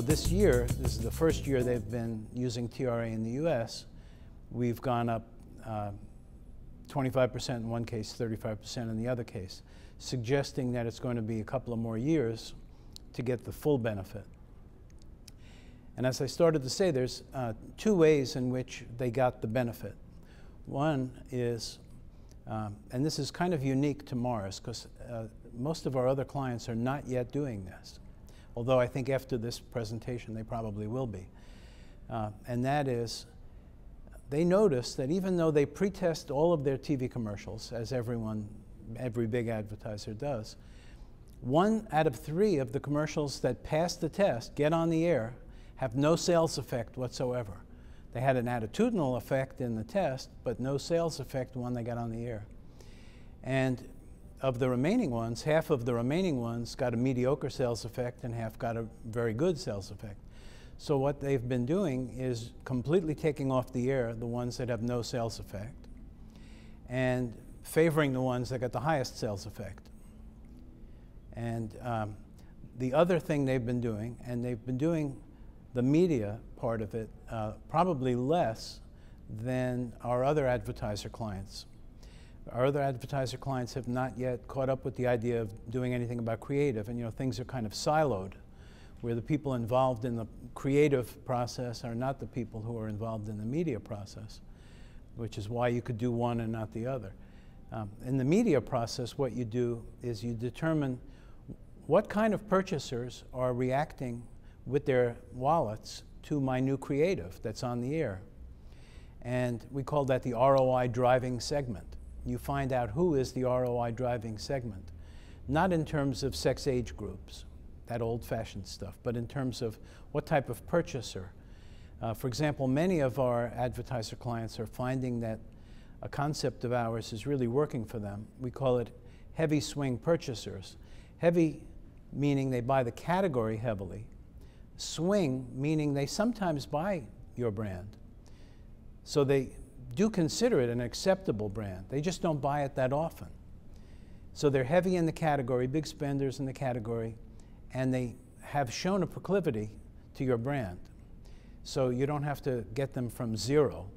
this year, this is the first year they've been using TRA in the US, we've gone up 25% in one case, 35% in the other case, suggesting that it's going to be a couple of more years to get the full benefit. And as I started to say, there's two ways in which they got the benefit. One is, and this is kind of unique to Mars, because most of our other clients are not yet doing this, although I think after this presentation they probably will be. And that is, they noticed that even though they pre-test all of their TV commercials, as every big advertiser does, 1 out of 3 of the commercials that pass the test, get on the air, have no sales effect whatsoever. They had an attitudinal effect in the test, but no sales effect when they got on the air. And of the remaining ones, half of the remaining ones got a mediocre sales effect and half got a very good sales effect. So what they've been doing is completely taking off the air the ones that have no sales effect and favoring the ones that got the highest sales effect. And the other thing they've been doing, and they've been doing the media part of it probably less than our other advertiser clients. Our other advertiser clients have not yet caught up with the idea of doing anything about creative, and things are kind of siloed, where the people involved in the creative process are not the people who are involved in the media process, which is why you could do one and not the other. In the media process, what you do is you determine what kind of purchasers are reacting with their wallets to my new creative that's on the air. And we call that the ROI driving segment. You find out who is the ROI driving segment, not in terms of sex age groups, that old-fashioned stuff, but in terms of what type of purchaser. For example, many of our advertiser clients are finding that a concept of ours is really working for them. We call it heavy swing purchasers. Heavy meaning they buy the category heavily. Swing meaning they sometimes buy your brand. So they do consider it an acceptable brand. They just don't buy it that often. So they're heavy in the category, big spenders in the category, and they have shown a proclivity to your brand. So you don't have to get them from zero,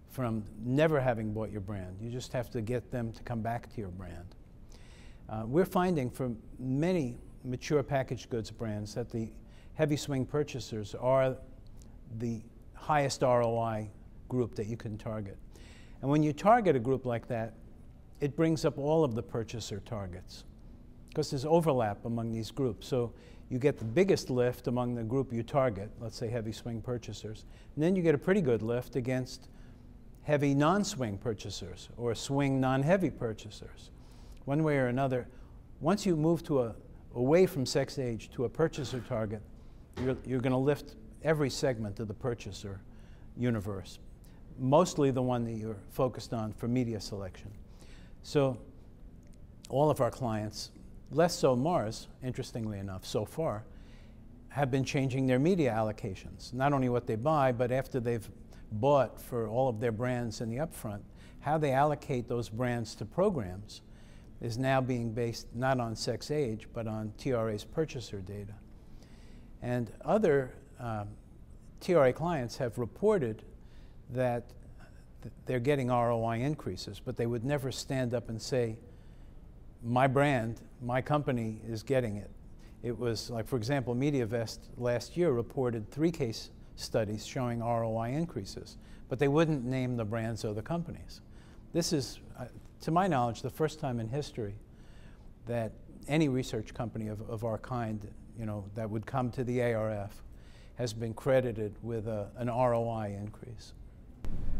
from never having bought your brand. You just have to get them to come back to your brand. We're finding for many mature packaged goods brands that the heavy swing purchasers are the highest ROI group that you can target. And when you target a group like that, it brings up all of the purchaser targets, because there's overlap among these groups. So you get the biggest lift among the group you target, let's say heavy swing purchasers, and then you get a pretty good lift against heavy non-swing purchasers or swing non-heavy purchasers. One way or another, once you move to away from sex age to a purchaser target, you're going to lift every segment of the purchaser universe, mostly the one that you're focused on for media selection. So all of our clients, less so Mars, interestingly enough, so far, have been changing their media allocations. Not only what they buy, but after they've bought for all of their brands in the upfront, how they allocate those brands to programs is now being based not on sex age, but on TRA's purchaser data. And other TRA clients have reported that they're getting ROI increases, but they would never stand up and say, my brand, my company is getting it. It was like, for example, MediaVest last year reported 3 case studies showing ROI increases, but they wouldn't name the brands or the companies. This is, to my knowledge, the first time in history that any research company of our kind, that would come to the ARF has been credited with an ROI increase.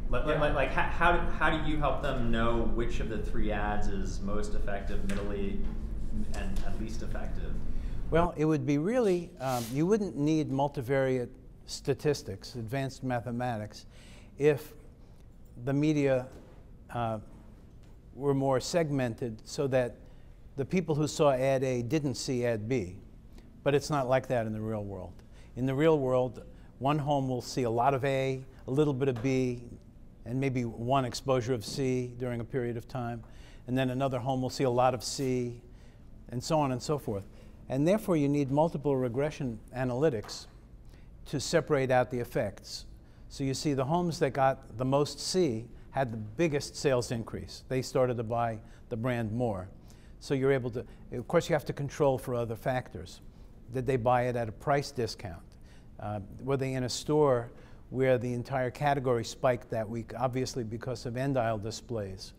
Like how do you help them know which of the 3 ads is most effective, middly, and least effective? Well, it would be really, you wouldn't need multivariate statistics, advanced mathematics, if the media were more segmented so that the people who saw ad A didn't see ad B. But it's not like that in the real world. In the real world, one home will see a lot of A, a little bit of B, and maybe 1 exposure of C during a period of time. And then another home will see a lot of C, and so on and so forth. And therefore, you need multiple regression analytics to separate out the effects. So you see the homes that got the most C had the biggest sales increase. They started to buy the brand more. So you're able to, of course you have to control for other factors. Did they buy it at a price discount? Were they in a store where the entire category spiked that week, obviously because of end aisle displays,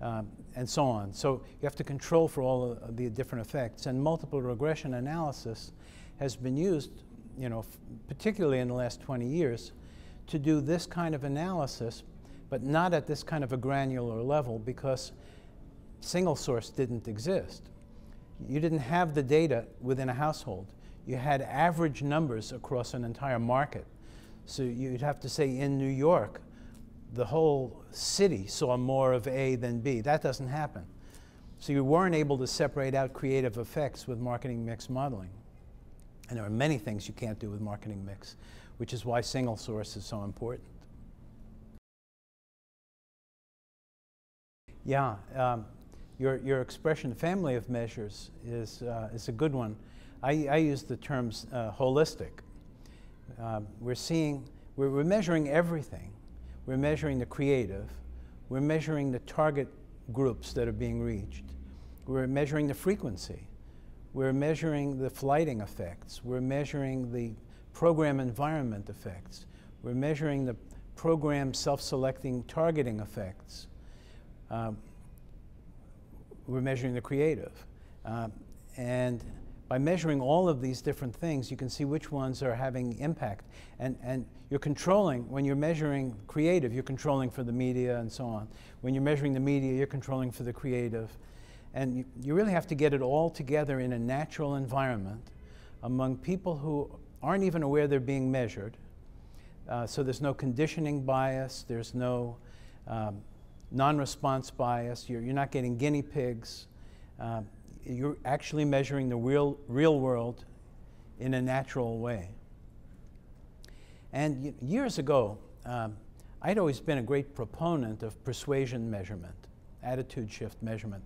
and so on. So you have to control for all of the different effects. And multiple regression analysis has been used, you know, particularly in the last 20 years, to do this kind of analysis, but not at this kind of a granular level because single source didn't exist. You didn't have the data within a household. You had average numbers across an entire market. So you'd have to say in New York, the whole city saw more of A than B. That doesn't happen. So you weren't able to separate out creative effects with marketing mix modeling. And there are many things you can't do with marketing mix, which is why single source is so important. Yeah, your expression, family of measures, is a good one. I use the terms holistic. We're measuring everything. We're measuring the creative. We're measuring the target groups that are being reached. We're measuring the frequency. We're measuring the flighting effects. We're measuring the program environment effects. We're measuring the program self-selecting targeting effects. We're measuring the creative. And by measuring all of these different things, you can see which ones are having impact. And you're controlling, when you're measuring creative, you're controlling for the media and so on. When you're measuring the media, you're controlling for the creative. And you really have to get it all together in a natural environment among people who aren't even aware they're being measured. So there's no conditioning bias, there's no non-response bias, you're not getting guinea pigs. You're actually measuring the real world in a natural way. And years ago, I'd always been a great proponent of persuasion measurement, attitude shift measurement.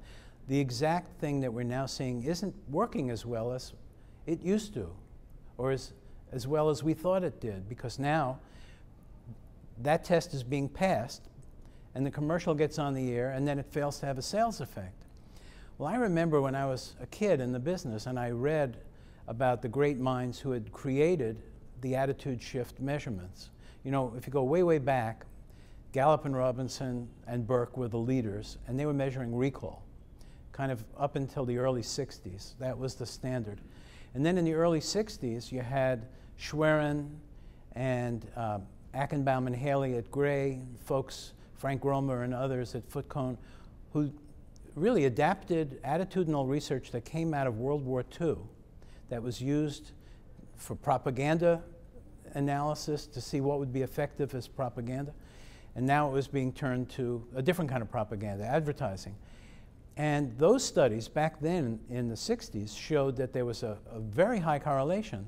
The exact thing that we're now seeing isn't working as well as it used to, or as well as we thought it did, because now that test is being passed, and the commercial gets on the air, and then it fails to have a sales effect. Well, I remember when I was a kid in the business, and I read about the great minds who had created the attitude shift measurements. You know, if you go way, way back, Gallup and Robinson and Burke were the leaders, and they were measuring recall, kind of up until the early 60s. That was the standard. And then in the early 60s, you had Schwerin and Achenbaum and Haley at Gray, folks, Frank Romer and others at Footcone, who really adapted attitudinal research that came out of World War II that was used for propaganda analysis to see what would be effective as propaganda. And now it was being turned to a different kind of propaganda, advertising. And those studies back then in the 60s showed that there was a very high correlation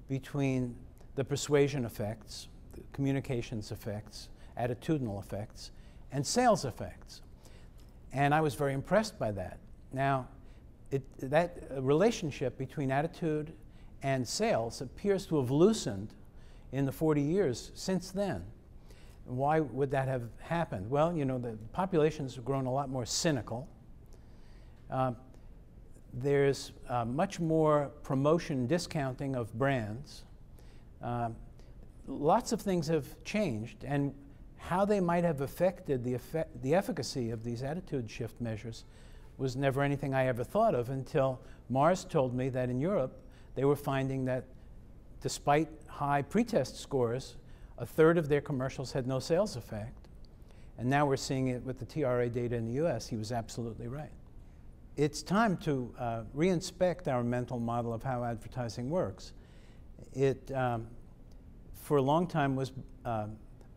between the persuasion effects, the communications effects, attitudinal effects, and sales effects. And I was very impressed by that. Now, that relationship between attitude and sales appears to have loosened in the 40 years since then. Why would that have happened? Well, you know, the populations have grown a lot more cynical. There's much more promotion discounting of brands. Lots of things have changed, and how they might have affected the efficacy of these attitude shift measures was never anything I ever thought of until Mars told me that in Europe they were finding that despite high pretest scores, a third of their commercials had no sales effect. And now we're seeing it with the TRA data in the US. He was absolutely right. It's time to reinspect our mental model of how advertising works. It, for a long time, was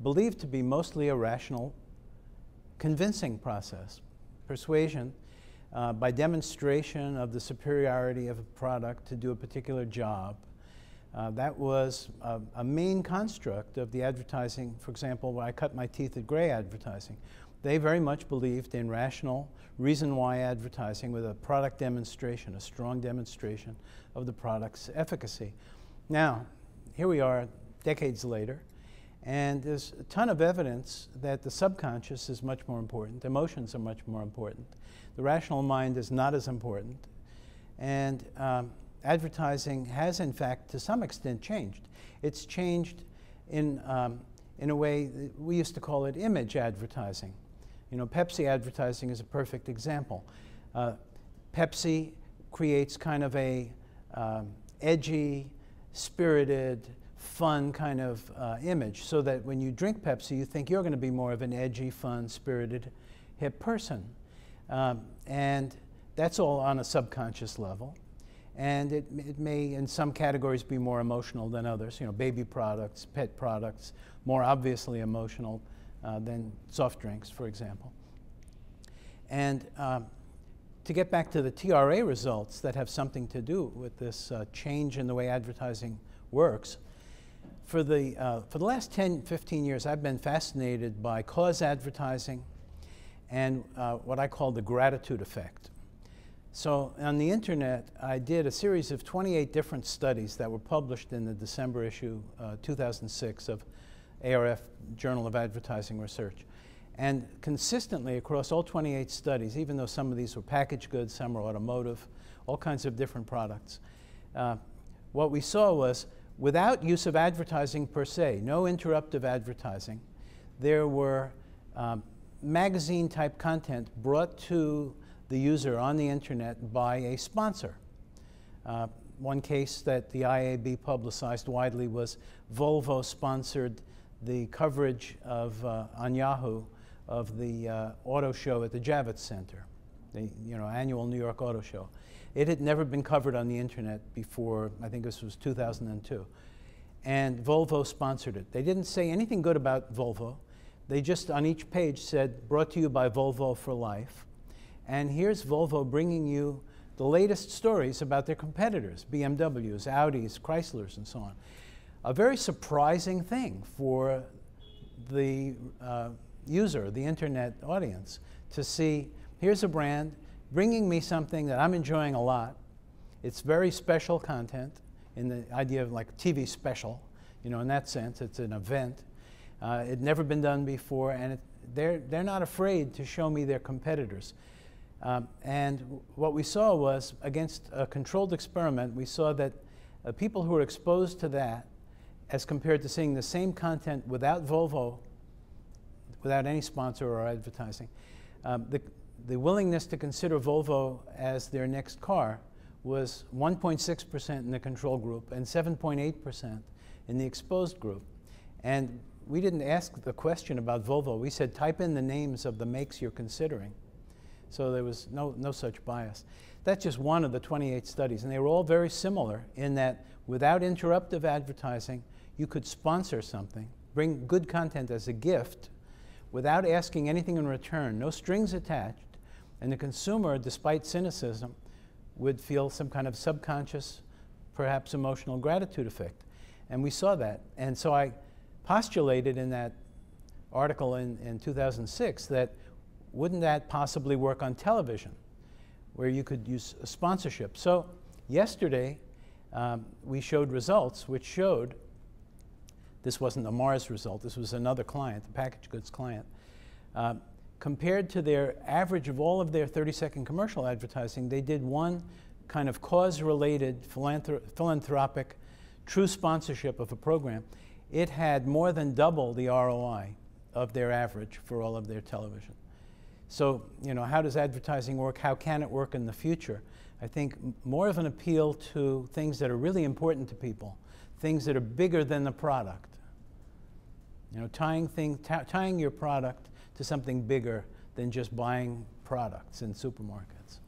believed to be mostly a rational, convincing process. Persuasion by demonstration of the superiority of a product to do a particular job. That was a main construct of the advertising. For example, when I cut my teeth at Gray advertising, they very much believed in rational, reason why advertising with a product demonstration, a strong demonstration of the product's efficacy. Now, here we are decades later, and there's a ton of evidence that the subconscious is much more important, emotions are much more important, the rational mind is not as important, and advertising has, in fact, to some extent changed. It's changed in a way, we used to call it image advertising. You know, Pepsi advertising is a perfect example. Pepsi creates kind of a edgy, spirited, fun kind of image, so that when you drink Pepsi, you think you're going to be more of an edgy, fun, spirited, hip person. And that's all on a subconscious level. And it may, in some categories, be more emotional than others. You know, baby products, pet products, more obviously emotional than soft drinks, for example. And to get back to the TRA results that have something to do with this change in the way advertising works, for the last 10, 15 years, I've been fascinated by cause advertising and what I call the gratitude effect. So on the internet, I did a series of 28 different studies that were published in the December issue 2006 of ARF, Journal of Advertising Research. And consistently across all 28 studies, even though some of these were packaged goods, some were automotive, all kinds of different products, what we saw was, without use of advertising per se, no interruptive advertising, there were magazine-type content brought to the user on the internet by a sponsor. One case that the IAB publicized widely was Volvo sponsored the coverage of, on Yahoo, of the auto show at the Javits Center, the annual New York Auto Show. It had never been covered on the internet before, I think this was 2002. And Volvo sponsored it. They didn't say anything good about Volvo. They just, on each page, said, brought to you by Volvo for life. And here's Volvo bringing you the latest stories about their competitors, BMWs, Audis, Chryslers, and so on. A very surprising thing for the user, the internet audience, to see, here's a brand bringing me something that I'm enjoying a lot. It's very special content in the idea of like TV special, in that sense, it's an event. It'd never been done before, and they're not afraid to show me their competitors. And what we saw was, against a controlled experiment, we saw that people who were exposed to that, as compared to seeing the same content without Volvo, without any sponsor or advertising, the willingness to consider Volvo as their next car was 1.6% in the control group and 7.8% in the exposed group. And we didn't ask the question about Volvo. We said, type in the names of the makes you're considering. So there was no such bias. That's just one of the 28 studies, and they were all very similar in that without interruptive advertising, you could sponsor something, bring good content as a gift, without asking anything in return, no strings attached, and the consumer, despite cynicism, would feel some kind of subconscious, perhaps emotional gratitude effect. And we saw that. And so I postulated in that article in 2006 that wouldn't that possibly work on television, where you could use a sponsorship? So yesterday, we showed results which showed, this wasn't a Mars result, this was another client, the packaged goods client, compared to their average of all of their 30-second commercial advertising, they did one kind of cause-related, philanthropic, true sponsorship of a program. It had more than double the ROI of their average for all of their television. So, how does advertising work? How can it work in the future? I think more of an appeal to things that are really important to people, things that are bigger than the product. Tying your product to something bigger than just buying products in supermarkets.